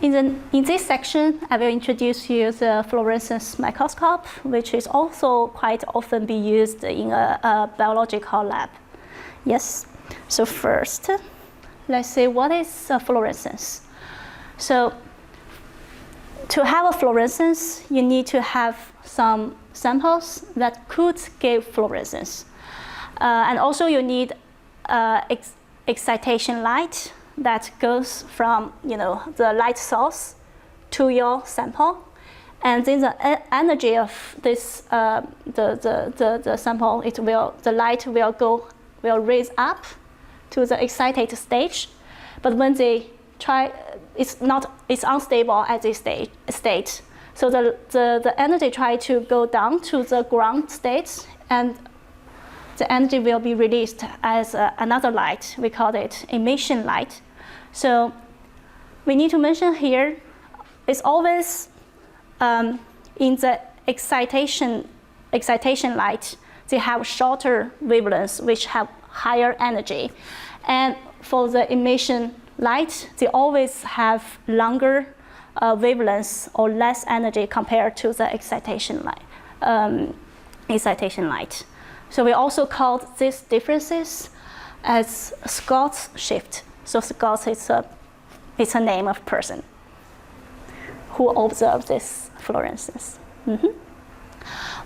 In this section, I will introduce you the fluorescence microscope, which is also quite often be used in a biological lab. Yes. So first, let's see what is fluorescence. So to have a fluorescence, you need to have some samples that could give fluorescence. And also you need excitation light that goes from the light source to your sample. And then the energy of this the sample, the light will raise up to the excited stage. But when they try, it's unstable at this state. So the energy try to go down to the ground state, and the energy will be released as another light. We call it emission light. So we need to mention here, it's always in the excitation light, they have shorter wavelengths which have higher energy. And for the emission light, they always have longer wavelengths or less energy compared to the excitation light. So we also call these differences as Scott's shift. So Scott is a name of person who observed this fluorescence.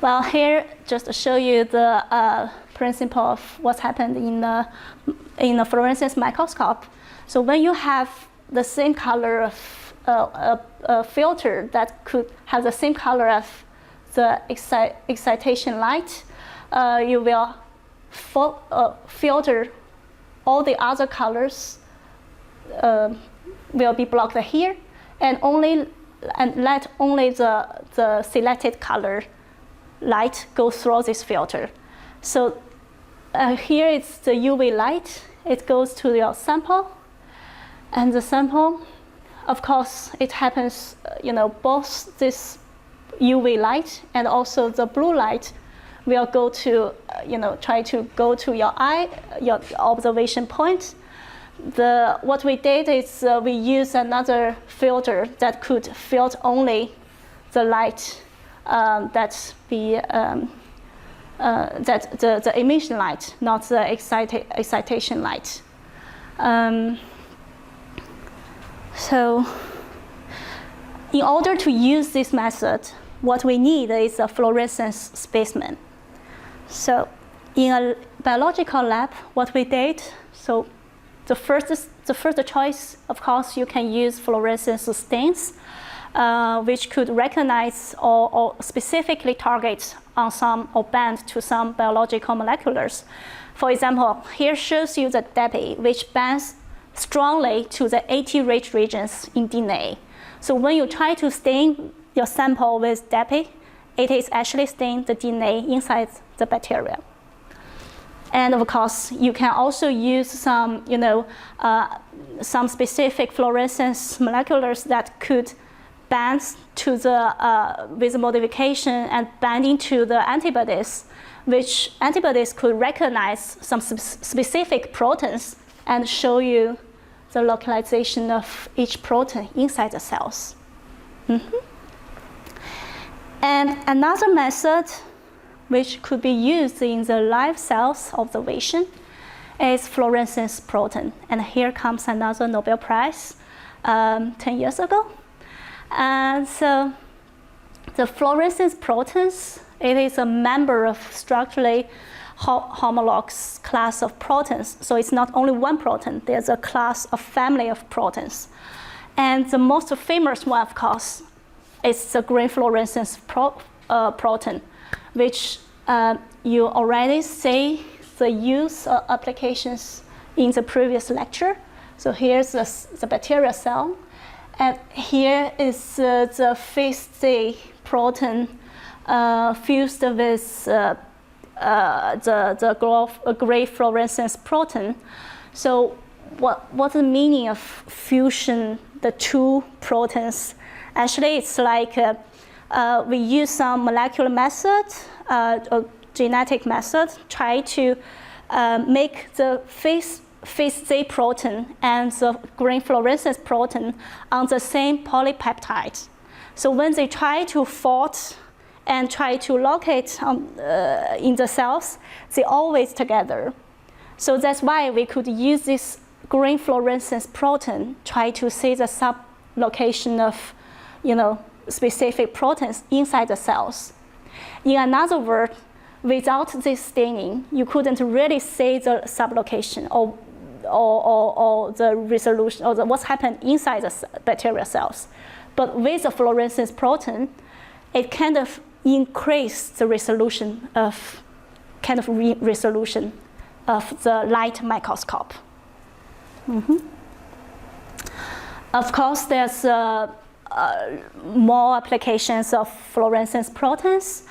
Well, here just to show you the principle of what happened in the fluorescence microscope. So when you have the same color of a filter that could have the same color of the excitation light, you will filter all the other colors will be blocked here, and let only the selected color light go through this filter. So here it's the UV light. It goes to your sample, and the sample, of course, it happens, both this UV light and also the blue light will go to, try to go to your eye, your observation point. What we did is we used another filter that could filter only the light that the emission light, not the excitation light. So in order to use this method, what we need is a fluorescence specimen. So in a biological lab, what we did, so the first choice, of course, you can use fluorescence stains, which could recognize or specifically target on some or bind to some biological moleculars. For example, here shows you the DAPI, which binds strongly to the AT-rich regions in DNA. So when you try to stain your sample with DAPI, it is actually staining the DNA inside the bacteria. And of course, you can also use some, some specific fluorescence moleculars that could bind to the with modification and binding to the antibodies, which antibodies could recognize some specific proteins and show you the localization of each protein inside the cells. And another method which could be used in the live cells observation is fluorescence protein. And here comes another Nobel Prize 10 years ago. And so the fluorescence proteins, it is a member of structurally homologous class of proteins. So it's not only one protein, there's a class of family of proteins. And the most famous one, of course, is the green fluorescence protein, which you already see the use of applications in the previous lecture. So here's the bacterial cell, and here is the phase C protein fused with the gray fluorescence protein. So what's the meaning of fusion the two proteins? Actually, it's like we use some molecular method, or genetic method, try to make the phase phase Z protein and the green fluorescence protein on the same polypeptide. So when they try to fold and try to locate in the cells, they're always together. So that's why we could use this green fluorescence protein, try to see the sublocation of, specific proteins inside the cells. In another word, without this staining, you couldn't really see the sublocation or the resolution or what's happened inside the bacterial cells. But with the fluorescence protein, it kind of increased the resolution of resolution of the light microscope. Of course, there's more applications of fluorescence proteins.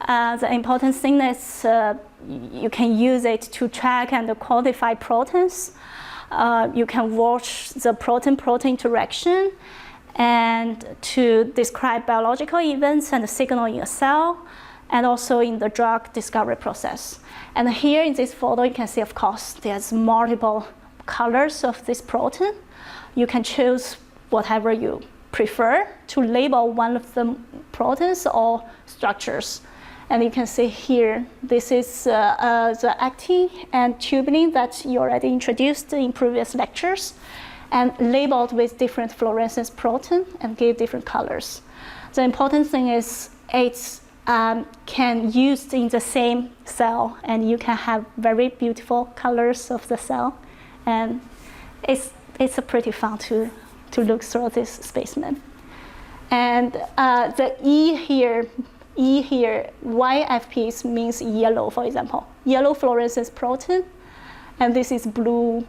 The important thing is you can use it to track and quantify proteins. You can watch the protein-protein interaction and to describe biological events and signal in a cell, and also in the drug discovery process. And here in this photo, you can see, of course, there's multiple colors of this protein. You can choose whatever you prefer to label one of the proteins or structures. And you can see here, this is the actin and tubulin that you already introduced in previous lectures, and labeled with different fluorescence protein and give different colors. The important thing is it can use in the same cell, and you can have very beautiful colors of the cell, and it's a pretty fun to look through this specimen. And the E here, YFP means yellow, for example, yellow fluorescence protein, and this is blue.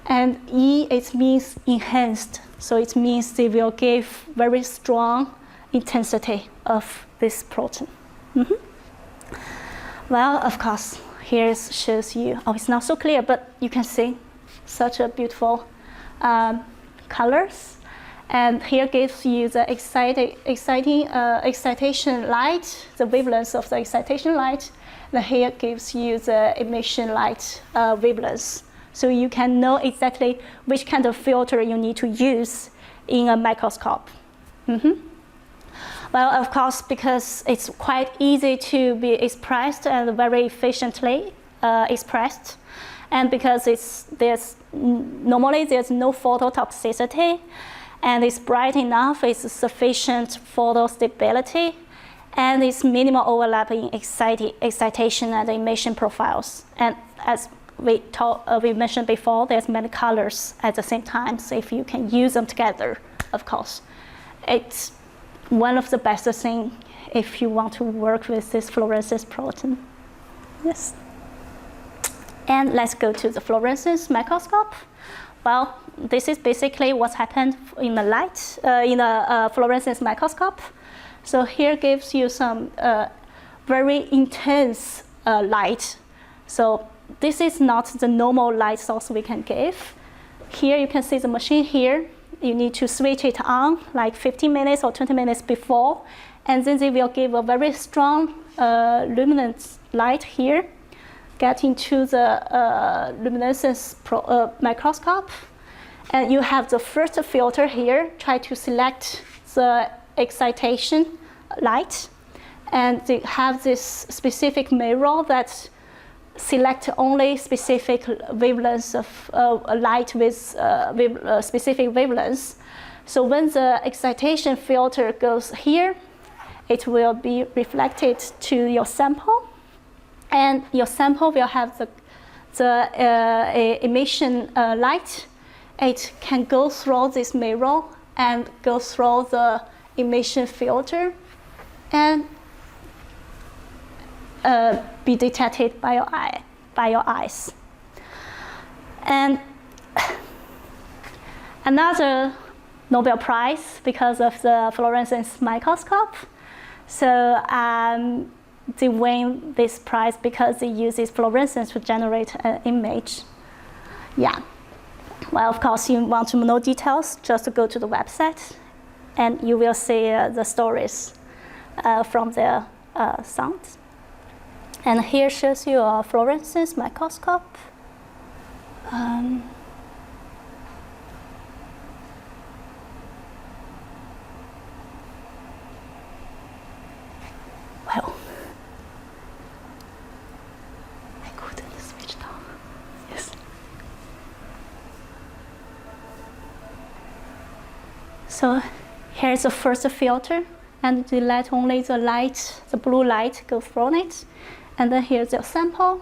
And E, it means enhanced, so it means they will give very strong intensity of this protein. Well, of course, here shows you, it's not so clear, but you can see such a beautiful colors. And here gives you the excitation light, the wavelength of the excitation light. And here gives you the emission light wavelength. So you can know exactly which kind of filter you need to use in a microscope. Well, of course, because it's quite easy to be expressed and very efficiently expressed, and because normally there's no phototoxicity, and it's bright enough, it's sufficient photo stability, and it's minimal overlap in excitation and emission profiles. And as we mentioned before, there's many colors at the same time, so if you can use them together, of course, it's one of the best things if you want to work with this fluorescence protein. Yes. And let's go to the fluorescence microscope. Well, this is basically what's happened in the light, in a fluorescence microscope. So here gives you some very intense light. So this is not the normal light source we can give. Here you can see the machine here. You need to switch it on like 15 minutes or 20 minutes before, and then they will give a very strong luminance light here, get into the luminescence microscope. And you have the first filter here, try to select the excitation light, and they have this specific mirror that select only specific wavelengths of light with specific wavelengths. So when the excitation filter goes here, it will be reflected to your sample, and your sample will have the emission light. It can go through this mirror and go through the emission filter and be detected by your eyes. And another Nobel Prize because of the fluorescence microscope. So they win this prize because they use this fluorescence to generate an image. Yeah. Well, of course, you want to know details, just go to the website, and you will see the stories from their sound. And here shows you a fluorescence microscope. Well, I couldn't switch down. Yes. So here's the first filter, and they let only the light, the blue light, go from it. And then here's the sample.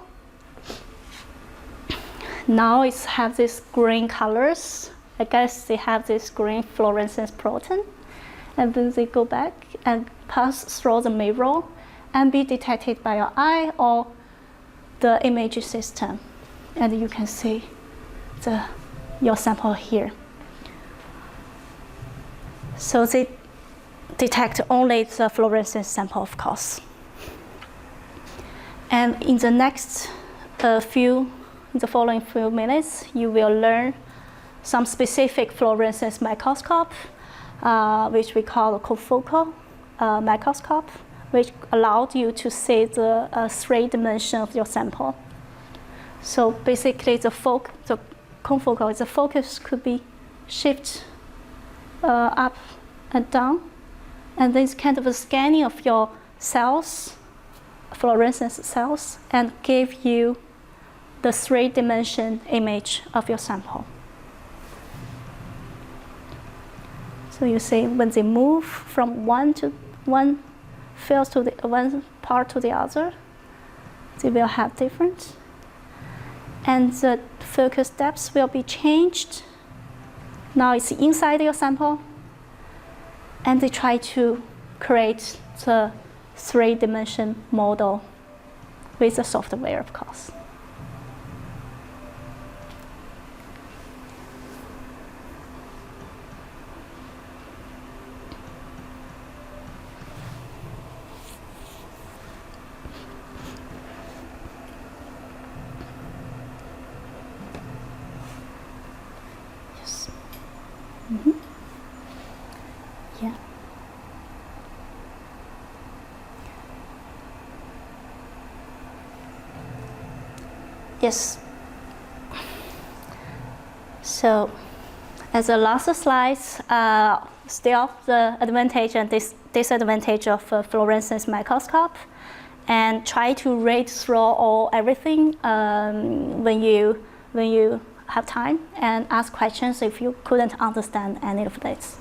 Now it has these green colors. I guess they have this green fluorescence protein. And then they go back and pass through the mirror and be detected by your eye or the image system. And you can see your sample here. So they detect only the fluorescence sample, of course. And in the next the following few minutes, you will learn some specific fluorescence microscope, which we call a confocal microscope, which allowed you to see the 3 dimension of your sample. So basically, the confocal, the focus could be shifted up and down, and this kind of a scanning of your cells, fluorescence cells, and give you the 3-dimension image of your sample. So you see when they move from one field to one part to the other, they will have different. And the focus depth will be changed. Now it's inside your sample. And they try to create the 3-dimension model with the software, of course. Yes. Mm-hmm. Yeah. Yes. So, as the last slide, still the advantage and disadvantage of a fluorescence microscope, and try to read through everything when you have time, and ask questions if you couldn't understand any of this.